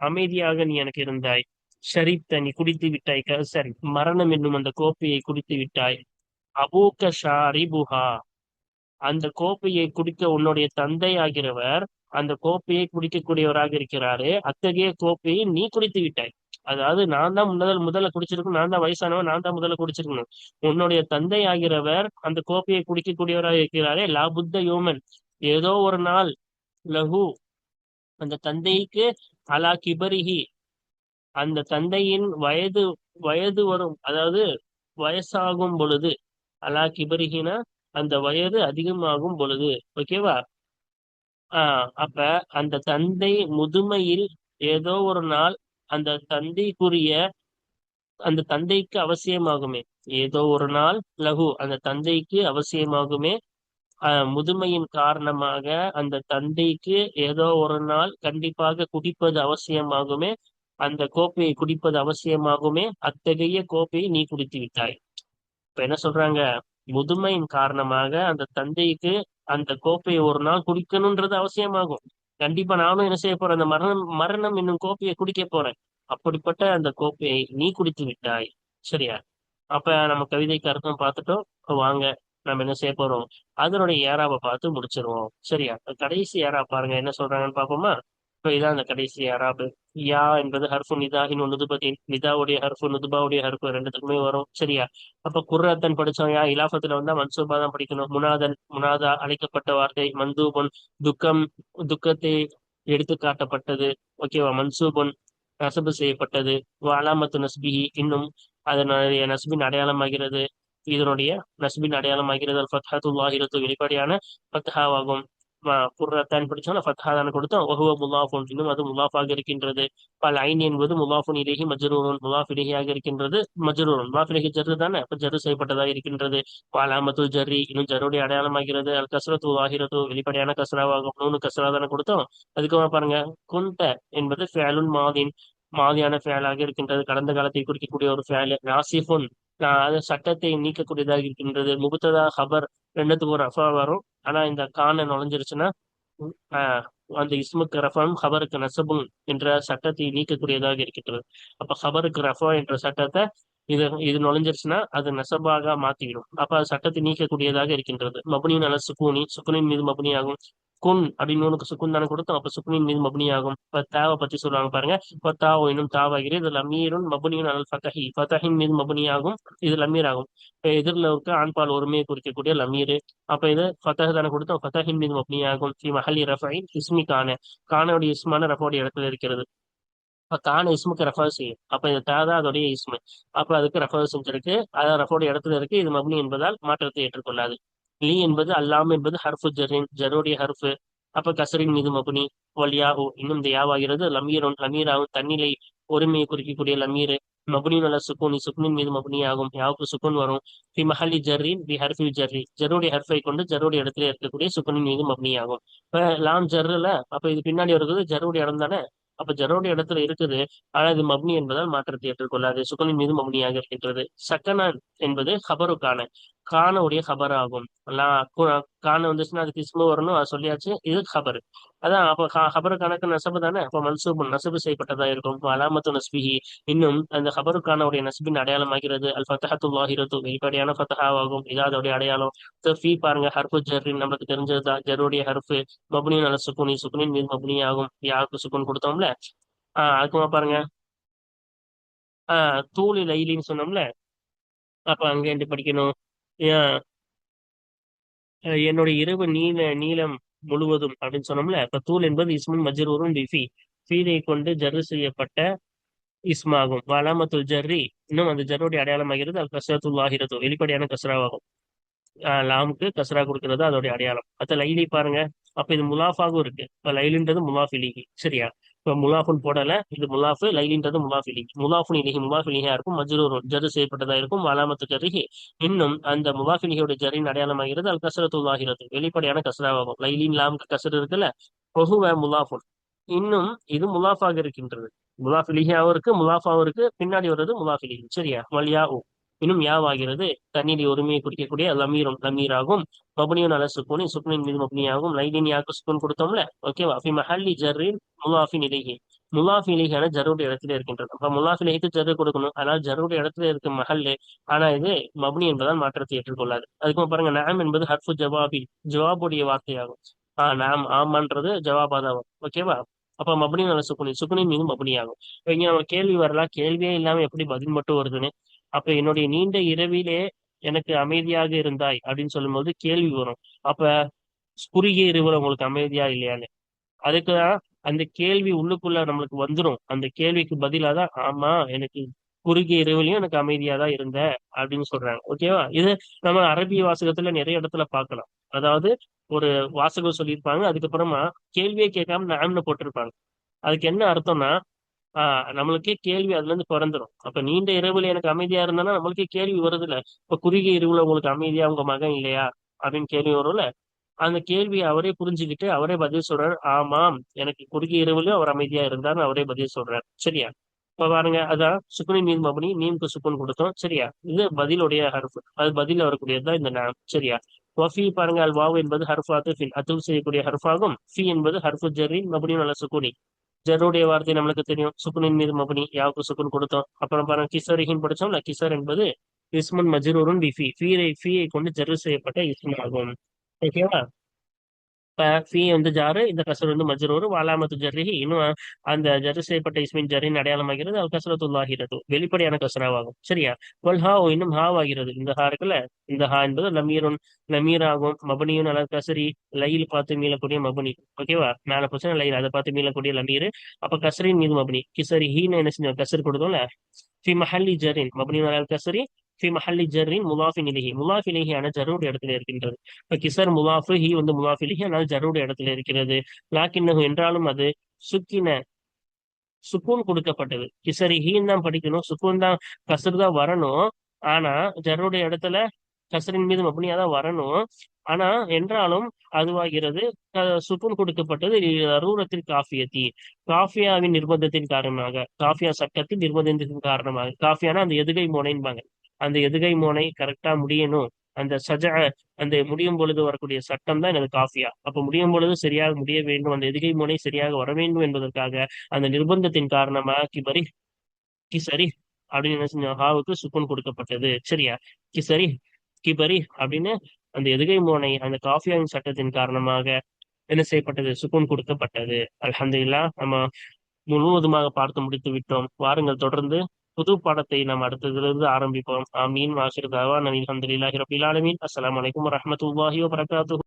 அமைதியாக நீ எனக்கு இருந்தாய். ஷரிப்த, நீ குடித்து விட்டாய், சரி, மரணம் என்னும் அந்த கோப்பையை குடித்து விட்டாய். அபூக்க ஷாரிபுஹா, அந்த கோப்பையை குடிக்க உன்னுடைய தந்தை ஆகிறவர் அந்த கோப்பையை குடிக்கக்கூடியவராக இருக்கிறாரு. அத்தகைய கோப்பையை நீ குடித்து விட்டாய். அதாவது நான் தான் முதல்ல குடிச்சிருக்கணும், நான் தான் வயசானவன், நான் தான் முதல்ல குடிச்சிருக்கணும். உன்னுடைய தந்தை ஆகிறவர் அந்த கோப்பையை குடிக்கக்கூடியவராக இருக்கிறாரே, லாபுத்த யோமன், ஏதோ ஒரு நாள், லஹு, அந்த தந்தைக்கு, அலா கிபரிஹி, அந்த தந்தையின் வயது வயது வரும், அதாவது வயசாகும் பொழுது, அலா கிபரிஹினா, அந்த வயது அதிகமாகும் பொழுது. ஓகேவா? அப்ப அந்த தந்தை முதுமையில் ஏதோ ஒரு நாள், அந்த தந்தைக்குரிய, அந்த தந்தைக்கு அவசியமாகுமே, ஏதோ ஒரு நாள், லகு, அந்த தந்தைக்கு அவசியமாகுமே, முதுமையின் காரணமாக அந்த தந்தைக்கு ஏதோ ஒரு நாள் கண்டிப்பாக குடிப்பது அவசியமாகுமே, அந்த கோப்பையை குடிப்பது அவசியமாகுமே, அத்தகைய கோப்பையை நீ குடித்து விட்டாய். இப்ப என்ன சொல்றாங்க? முதுமையின் காரணமாக அந்த தந்தைக்கு அந்த கோப்பையை ஒரு நாள் குடிக்கணும்ன்றது அவசியமாகும். கண்டிப்பா நானும் என்ன செய்ய போறேன், அந்த மரணம் மரணம் என்னும் கோப்பையை குடிக்க போறேன். அப்படிப்பட்ட அந்த கோப்பையை நீ குடித்து விட்டாய். சரியா? அப்ப நம்ம கவிதைக்கு அர்த்தம் பார்த்துட்டோம். இப்ப வாங்க, நம்ம என்ன செய்ய போறோம், அதனுடைய ஏறாவை பார்த்து முடிச்சிருவோம். சரியா? கடைசி ஏறா பாருங்க, என்ன சொல்றாங்கன்னு பாப்போமா? இப்ப இதான் அந்த கடைசி ஏறாபு. யா என்பது ஹர்ஃபு நிதாஹின் நுதுபத்தின், நிதாவுடைய ஹர்ஃபு நுதுபாவுடைய ஹர்ஃபு ரெண்டுத்துக்குமே வரும். சரியா? அப்ப குர்ரத்தன் படிச்சோம். யா இலாஃபத்துல வந்தா மன்சூபா தான் படிக்கணும். முனாதன், முனாதா, அழைக்கப்பட்ட வார்த்தை. மந்தூபன், துக்கம், துக்கத்தை எடுத்து காட்டப்பட்டது. ஓகேவா? மன்சூபன், நசபு செய்யப்பட்டது. அலாமத்து நஸ்பிஹி, இன்னும் அதனுடைய நஸ்பின் அடையாளமாகிறது. இதனுடைய நஸ்பின் அடையாளமாகிறது அல் ஃபத்ஹத்து லாஹிரத்து, வெளிப்படையான ஃபத்ஹாவாகும். குர்ரத்தான் படிச்சோம்னா ஃபத்ஹா தானே கொடுத்தோம். வஹுவ முலாஃபுன், இன்னும் அது முலாஃபாக இருக்கின்றது. பல் ஐன் என்பது முலாஃபுன் இலேஹி மஜ்ரூரன், முலாஃப் இலேஹியாக இருக்கின்றது. மஜ்ரூரன், முலாஃப் இலேஹி ஜர்ரு தானே, அப்ப ஜர்ரு செய்யப்பட்டதாக இருக்கின்றது. அலாமத்துல் ஜர்ரி, இன்னும் ஜர்ருடைய அடையாளமாகிறது அல் கஸ்ரத்து லாஹிரத்து, வெளிப்படையான கஸ்ராவாகும். நூனு கஸ்ரா தானே கொடுத்தோம். அதுக்கப்புறம் பாருங்க, குந்த என்பது ஃபேலுன் மாதின், மாதியான ஃபேலாக இருக்கின்றது, கடந்த காலத்தை குறிக்கக்கூடிய ஒரு ஃபேல். நாசிஃபுன், அது சட்டத்தை நீக்கக்கூடியதாக இருக்கின்றது. முபத்ததா ஹபர் ரெண்டுத்துக்கு ஒரு ரஃபா வரும். ஆனா இந்த கான நுழைஞ்சிருச்சுன்னா, ஆஹ் அந்த இஸ்முக்கு ரஃபாவும் ஹபருக்கு நசபும் என்ற சட்டத்தை நீக்கக்கூடியதாக இருக்கின்றது. அப்ப ஹபருக்கு ரஃபா என்ற சட்டத்தை, இது நுழைஞ்சிருச்சுன்னா அது நசபாக மாத்திவிடும். அப்ப அது சட்டத்தை நீக்கக்கூடியதாக இருக்கின்றது. மபுனியின் அல்ல சுக்கூனி, சுக்குனின் மீது மபுனி ஆகும். குன் அப்படின்னு உனக்கு சுக்குன் தானே கொடுத்தோம், அப்ப சுக்குனின் மீது மபுனி ஆகும். இப்ப தாவை பத்தி சொல்றாங்க பாருங்க. இப்ப தாவோ இன்னும் தாவாகிறது. இது லமீருன் மபுனியின் அல் ஃபதஹி, ஃபதஹின் மீது மபுனி ஆகும். இது லமீர் ஆகும். இப்ப எதிரில் இருக்க ஆண்பால் ஒருமையை குறிக்கக்கூடிய லமீர். அப்ப இது ஃபதஹ் தானே கொடுத்தோம், ஃபதஹின் மீது மபுனி ஆகும். ஃபி மஹல்லி ரஃபைன் இஸ்மி கான, கானோடைய இஸ்மான ரஃபோடைய இடத்துல இருக்கிறது. இப்ப கான இஸ்முக்கு ரஃபா செய்யும். அப்ப இந்த தாதா அதோடைய இஸ்மு, அப்ப அதுக்கு ரஃபா செஞ்சிருக்கு, அதான் ரஃபோடைய இடத்துல இருக்கு. இது மப்னி என்பதால் மாற்றத்தை ஏற்றுக்கொள்ளாது. லீ என்பது அல்லாம் என்பது ஹர்ஃபு ஜர்ரின், ஜருடைய ஹர்ஃபு. அப்ப கசரின் மீது மபுனி. வல் யாஹு, இன்னும் இந்த யாவாகிறது லமீருன், லமீராகும், தன்னிலை ஒருமையை குறிக்கக்கூடிய லமீர். மபுனின் அல்ல சுக்கூனி, சுக்குனின் மீது மபுனி ஆகும். யாவுக்கு சுக்குன் வரும். பி மஹல்லி ஜர்ரின் பி ஹர்ஃபில் ஜர்ரி, ஜருடைய ஹர்ஃபை கொண்டு ஜருடைய இடத்துல இருக்கக்கூடிய சுக்குனின் மீது மபுனி ஆகும். இப்ப லாம் ஜர்ருல, அப்ப இது பின்னாடி இருக்குது ஜருடைய இடம் தானே, அப்ப ஜரோடைய இடத்துல இருக்குது. ஆனா இது மப்னி என்பதால் மாற்றத்தை ஏற்றுக்கொள்ளாது. சுக்குனின் மீது மப்னியாக இருக்கின்றது. சக்கனான் என்பது ஹபருக்கான, கானவுடைய ஹபர் ஆகும். கான வந்துச்சுன்னா அதுக்கு இஸ்மு வரணும், அது சொல்லியாச்சு. இது ஹபர். அதான் அப்ப ஹபரு கணக்கு நசபு தானே, அப்ப மன்சூபுன், நசபு செய்யப்பட்டதா இருக்கும். அலாமத்து நஸ்பிஹி, இன்னும் அந்த ஹபருக்கானவுடைய நஸ்பின் அடையாளமாகிறது அல் ஃபத்ஹத்து லாஹிரத்து, வெளிப்படையான ஃபத்ஹாவாகும். இது அதோடைய அடையாளம். ஃபீ பாருங்க, ஹர்ஃபு ஜர்ரின் நமக்கு தெரிஞ்சதுதான், ஜருடைய ஹர்ஃபு. மபுனியின் அல சுக்குனி, சுக்குனின் மீது மபுனி ஆகும். யாருக்கு சுக்குன் கொடுத்தோம்ல. அதுக்குமா பாருங்க, தூளி லைலின்னு சொன்னோம்ல, அப்ப அங்க இருந்து படிக்கணும். என்னுடைய இரவு நீளம் முழுவதும் அப்படின்னு சொன்னோம்ல. இப்ப தூள் என்பது இஸ்முன் மஜ்ரூரும் பிஃபி, ஃபீலை கொண்டு ஜர்ரு செய்யப்பட்ட இஸ்மாகும். வலாமத்துல் ஜர்ரி, இன்னும் அந்த ஜர்ருடைய அடையாளமாகிறது அல் கஸ்ரத்துல்லாஹிரத்து, வெளிப்படையான கஸ்ராவாகும். லாமுக்கு கஸ்ரா கொடுக்கிறது அதோடைய அடையாளம். அத்த லைலி பாருங்க. அப்ப இது முலாஃபாகவும் இருக்கு. இப்ப லைலின்றது முலாஃப் இலிஹி, சரியா? இப்ப முலாஃபுன் போடல, இது முலாஃபு, லைலின்றது முலாஃப் இலிஹி. முலாஃபுன் இலிஹி முலாஃப் இலிஹியா இருக்கும், மஜ்ரூரும் ஜரு செய்யப்பட்டதா இருக்கும், அலாமத்து ஜர்ரிஹி. இன்னும் அந்த முலாஃப் இலிஹியோட ஜரின் அடையாளமாகிறது அல் கஸ்ரத்துல்லாஹிரத்து, வெளிப்படையான கஸ்ராவாகும். லைலின் லாமுக்கு கஸ்ர் இருக்குல்ல, பொகுவ முலாஃபுன். இன்னும் இது முலாஃபாக இருக்கின்றது. முலாஃப் இலிஹியாவும் இருக்கு, முலாஃபாவும் இருக்கு, பின்னாடி வர்றது முலாஃப் இலிஹி, சரியா? வலியா இன்னும் யாவாகிறது. தண்ணீர் ஒருமையை குறிக்கக்கூடிய லமீரும் லமீராகும். மபனியும் அல சுக்குனி, சுக்குனின் மீது மபனியாகும். லைலின் யாக்கு சுக்குன் கொடுத்தோம்ல, ஓகேவா? ஃபி மஹல்லி ஜர்ரின் முலாஃபின் இலைஹி, முலாஃப் இலைஹான ஜருடைய இடத்துல இருக்கின்றது. அப்ப முலாஃப் இலைஹிக்கு ஜர்ரு கொடுக்கணும், ஆனால் ஜருடைய இடத்துல இருக்க மஹல்லு. ஆனா இது மபனி என்பதால் மாற்றத்தை ஏற்றுக்கொள்ளாது. அதுக்கு பாருங்க, நாம் என்பது ஹர்ஃபு ஜவாபி, ஜவாபுடைய வார்த்தையாகும். நாம் ஆமான்றது ஜவாபாதான், ஓகேவா? அப்ப மபனியும் அல சுக்குனி, சுக்குனின் மீது மபனியாகும். இப்ப இங்க நம்ம கேள்வி வரலாம், கேள்வியே இல்லாம எப்படி பதில் மட்டும் வருதுன்னு. அப்ப என்னுடைய நீண்ட இரவிலே எனக்கு அமைதியாக இருந்தாய் அப்படின்னு சொல்லும்போது கேள்வி வரும். அப்ப குறுகிய இரவுல உங்களுக்கு அமைதியா இல்லையான்னு. அதுக்குதான் அந்த கேள்வி உள்ளுக்குள்ள நம்மளுக்கு வந்துடும். அந்த கேள்விக்கு பதிலாக தான் ஆமா, எனக்கு குறுகிய இரவுலையும் எனக்கு அமைதியா தான் இருந்த அப்படின்னு சொல்றாங்க, ஓகேவா? இது நம்ம அரபிய வாசகத்துல நிறைய இடத்துல பார்க்கலாம். அதாவது ஒரு வாசகம் சொல்லியிருப்பாங்க, அதுக்கப்புறமா கேள்வியே கேட்காம நாம்னு போட்டிருப்பாங்க. அதுக்கு என்ன அர்த்தம்னா, நம்மளுக்கே கேள்வி அதுல இருந்து பிறந்துரும். அப்ப நீண்ட இரவுல எனக்கு அமைதியா இருந்தானா நம்மளுக்கே கேள்வி வருது இல்ல. இப்ப குறுகிய இரவுல உங்களுக்கு அமைதியா உங்க மகன் இல்லையா அப்படின்னு கேள்வி வரும்ல. அந்த கேள்வியை அவரே புரிஞ்சுக்கிட்டு அவரே பதில் சொல்றாரு, ஆமாம் எனக்கு குறுகிய இரவுல அவர் அமைதியா இருந்தாருன்னு அவரே பதில் சொல்றாரு, சரியா? இப்ப பாருங்க, அதான் சுக்குனின் மீன் மபனி, மீனுக்கு சுக்குன் கொடுத்தோம், சரியா? இது பதிலுடைய ஹர்ஃப், அது பதில் வரக்கூடியதுதான் இந்த நாம், சரியா? வஃபி பாருங்க, அல் வாவு என்பது ஹர்ஃபாத்து ஃபில், அத்துல் செய்யக்கூடிய ஹர்ஃபாகும். ஃபி என்பது ஹர்ஃபு ஜர்ரின் மபனியும் நல்ல சுக்குனி, ஜருடைய வார்த்தை நம்மளுக்கு தெரியும், சுக்குனின் மீது மபனி, யாவுக்கு சுக்குன் கொடுத்தோம். அப்புறம் பாருங்க கிசரிஹின் படிச்சோம்ல, கிசர் என்பது இஸ்முன் மஜ்ரூருன் பிஃபி, ஃபீயை கொண்டு ஜர்ரு செய்யப்பட்ட இஸ்ம் ஆகும், ஓகேவா? இப்ப ஃபீ வந்து ஜாரு, இந்த கசர் வந்து மஜ்ரூர், வாலாமத்து ஜர்ரிஹி, இன்னும் அந்த ஜர்ரு செய்யப்பட்ட இஸ்மின் ஜர்ரின் அடையாளமாகிறது அல் கஸ்ரத்துல்லாஹிரது, வெளிப்படையான கசராவாகும், சரியா? வல் ஹா இன்னும் ஹாவாகிறது. இந்த ஹா இருக்குல்ல, இந்த ஹா என்பது லமீருன் லமீராகும். மபனியுன் அலல் கசரி, லைல் பார்த்து மீளக்கூடிய மபனி, ஓகேவா? மேல போச்சுன்னா லைல், அதை பார்த்து மீளக்கூடிய லமீரு. அப்ப கசரின் மீது மபனி, கிசரி ஹீன்னு என்ன செஞ்சோம், கசர் கொடுத்தோம்ல. ஃபி மஹல்லி ஜர்ரின் மபனியுன் அலல் கசரி, ஃபி மஹல்லி ஜர்ரின் முலாஃபின் இலைஹி, முலாஃப் இலைஹி ஆன ஜர்ருடைய இடத்துல இருக்கின்றது. இப்ப கிசர் முலாஃபு, ஹி வந்து முலாஃப் இலைஹி, ஆனால் ஜர்ருடைய இடத்துல இருக்கிறது. லாக்கின்னஹு என்றாலும் அது சுக்கின, சுக்கூன் கொடுக்கப்பட்டது. கிசரி ஹீன் தான் படிக்கணும், சுக்கூன் தான், கசர் தான் வரணும். ஆனா ஜர்ருடைய இடத்துல கசரின் மீது மப்னியா தான் வரணும். ஆனா என்றாலும் அதுவாகிறது சுக்கூன் கொடுக்கப்பட்டது அரூரத்தில் காஃபியத்தி, காஃபியாவின் நிர்பந்தத்தின் காரணமாக, காஃபியா சட்டத்தின் நிர்பந்தத்தின் காரணமாக. காஃபியானா அந்த எதுகை மோனைன்பாங்க, அந்த எதுகை மோனை கரெக்டா முடியணும். அந்த சஜ, அந்த முடியும் பொழுது வரக்கூடிய சட்டம் தான் எனக்கு காஃபியா. அப்ப முடியும் பொழுது சரியாக முடிய வேண்டும், அந்த எதுகை மோனை சரியாக வர வேண்டும் என்பதற்காக அந்த நிர்பந்தத்தின் காரணமா கிபரி, கிசரி அப்படின்னு என்ன செஞ்சோம், ஹாவுக்கு சுக்குன் கொடுக்கப்பட்டது, சரியா? கிசரி, கிபரி அப்படின்னு அந்த எதுகை மோனை அந்த காஃபியாவின் சட்டத்தின் காரணமாக என்ன செய்யப்பட்டது, சுக்குன் கொடுக்கப்பட்டது. அல்ஹம்துலில்லாஹ், நம்ம முழுவதுமாக பார்த்து முடித்து விட்டோம். வாருங்கள் தொடர்ந்து புது பாடத்தை நாம் அடுத்ததிலிருந்து ஆரம்பிப்போம். ஆமீன். வாஷிர் தாவா அல்ஹம்துலில்லாஹி ரப்பில் ஆலமீன். அஸ்ஸலாமு அலைக்கும் வரஹ்மத்துல்லாஹி வபரகாத்துஹு.